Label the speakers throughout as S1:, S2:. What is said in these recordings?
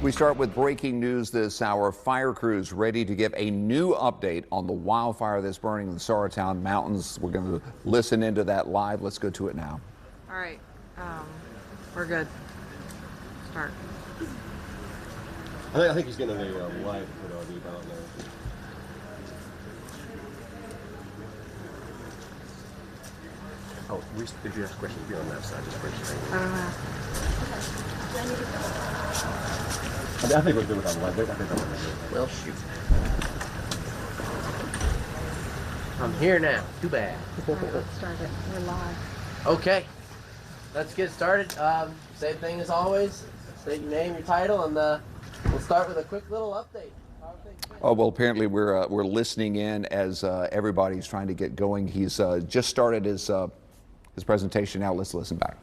S1: We start with breaking news this hour. Fire crews ready to give a new update on the wildfire that's burning in the Saratown Mountains. We're going to listen into that live. Let's go to it now.
S2: All right, we're good. Start.
S3: I think he's getting a live put on you about now. Oh, if you ask questions, be on that side. Just bring straight.
S2: I don't know.
S3: I think we're good with that live. I think I'm good.
S4: Well, shoot. I'm here now. Too bad.
S2: All right, let's start it. We're live.
S4: Okay. Let's get started. Same thing as always. State your name, your title, and we'll start with a quick little update.
S1: Oh, well, apparently we're listening in as everybody's trying to get going. He's just started his presentation now. Let's listen back.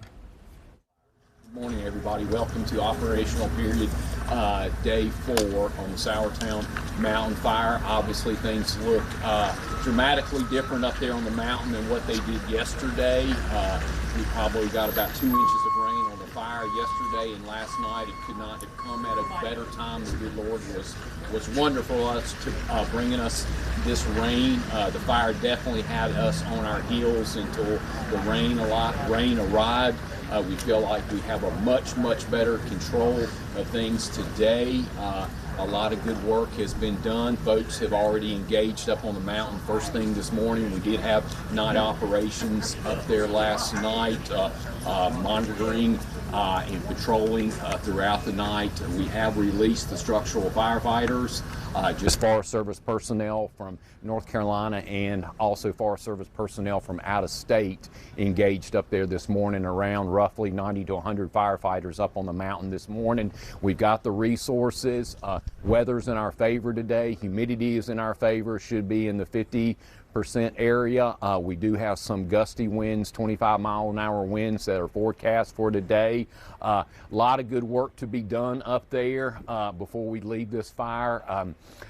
S5: Good morning, everybody. Welcome to operational period day 4 on the Saratown Mountain Fire. Obviously, things look dramatically different up there on the mountain than what they did yesterday. We probably got about 2 inches of rain on the fire yesterday and last night. It could not have come at a better time. The good Lord was wonderful to bringing us this rain. The fire definitely had us on our heels until the rain arrived. We feel like we have a much better control of things today. A lot of good work has been done. Folks have already engaged up on the mountain. First thing this morning, we did have night operations up there last night, monitoring and patrolling throughout the night. We have released the structural firefighters, just Forest Service personnel from North Carolina and also Forest Service personnel from out of state engaged up there this morning, around roughly 90 to 100 firefighters up on the mountain this morning. We've got the resources. Weather's in our favor today. Humidity is in our favor, should be in the 50% area. We do have some gusty winds, 25-mile-an-hour winds that are forecast for today. A lot of good work to be done up there before we leave this fire.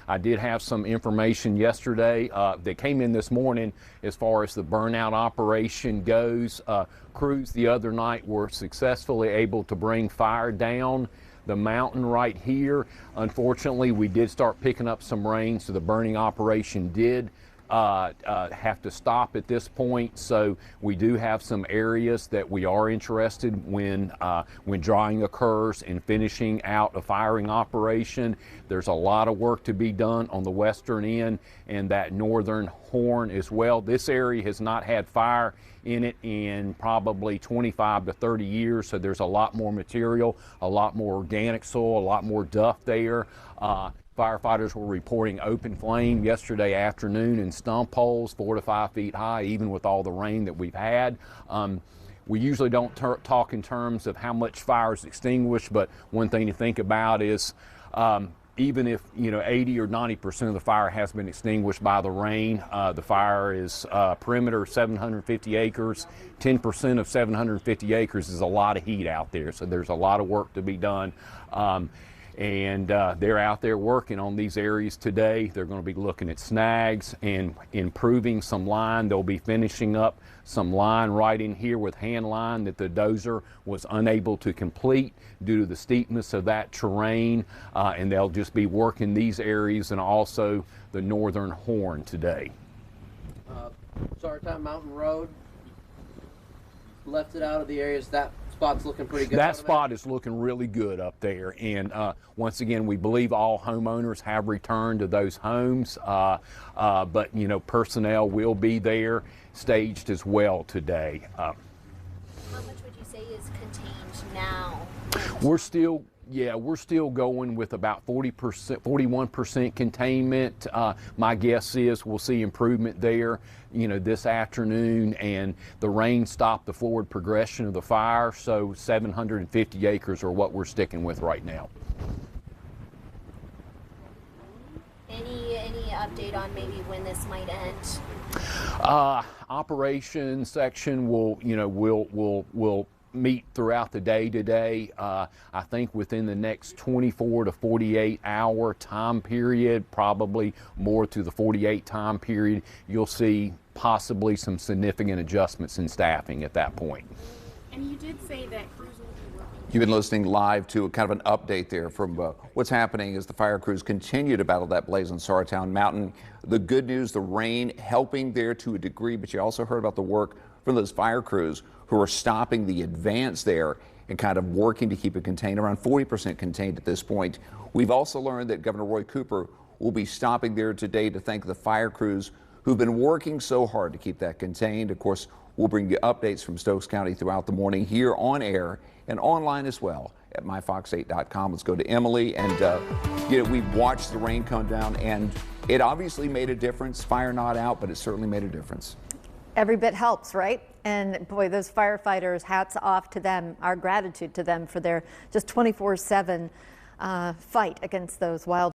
S5: I did have some information yesterday that came in this morning as far as the burnout operation goes. Crews the other night were successfully able to bring fire down the mountain right here. Unfortunately, we did start picking up some rain, so the burning operation did have to stop at this point. So we do have some areas that we are interested when drying occurs in finishing out a firing operation. There's a lot of work to be done on the western end and that northern horn as well. This area has not had fire in it in probably 25 to 30 years, so there's a lot more material, a lot more organic soil, a lot more duff there. Firefighters were reporting open flame yesterday afternoon in stump holes 4 to 5 feet high, even with all the rain that we've had. We usually don't talk in terms of how much fire is extinguished, but one thing to think about is even if 80 or 90% of the fire has been extinguished by the rain, the fire is perimeter 750 acres. 10% of 750 acres is a lot of heat out there, so there's a lot of work to be done. And they're out there working on these areas today. They're going to be looking at snags and improving some line. They'll be finishing up some line right in here with hand line that the dozer was unable to complete due to the steepness of that terrain. And they'll just be working these areas and also the northern horn today.
S4: Saratown Mountain Road, left it out of the areas. That spot's looking pretty good.
S5: That spot is looking really good up there, and once again, we believe all homeowners have returned to those homes, but personnel will be there staged as well today.
S6: How much would you say is contained now?
S5: We're still going with about 40%, 41% containment. My guess is we'll see improvement there, this afternoon, and the rain stopped the forward progression of the fire, so 750 acres are what we're sticking with right now.
S6: Any update on maybe when this might end?
S5: Operations section will meet throughout the day today. I think within the next 24 to 48 hour time period, probably more to the 48 time period, you'll see possibly some significant adjustments in staffing at that point.
S7: And you did say that crews will be working
S1: You've been listening live to a kind of an update there from what's happening as the fire crews continue to battle that blaze on Saratown Mountain. The good news, the rain helping there to a degree, but you also heard about the work from those fire crews who are stopping the advance there and kind of working to keep it contained, around 40% contained at this point. We've also learned that Governor Roy Cooper will be stopping there today to thank the fire crews who've been working so hard to keep that contained. Of course, we'll bring you updates from Stokes County throughout the morning here on air and online as well at myfox8.com. Let's go to Emily. And we've watched the rain come down, and it obviously made a difference. Fire not out, but it certainly made a difference.
S7: Every bit helps, right? And boy, those firefighters, hats off to them, our gratitude to them for their just 24/7 fight against those wild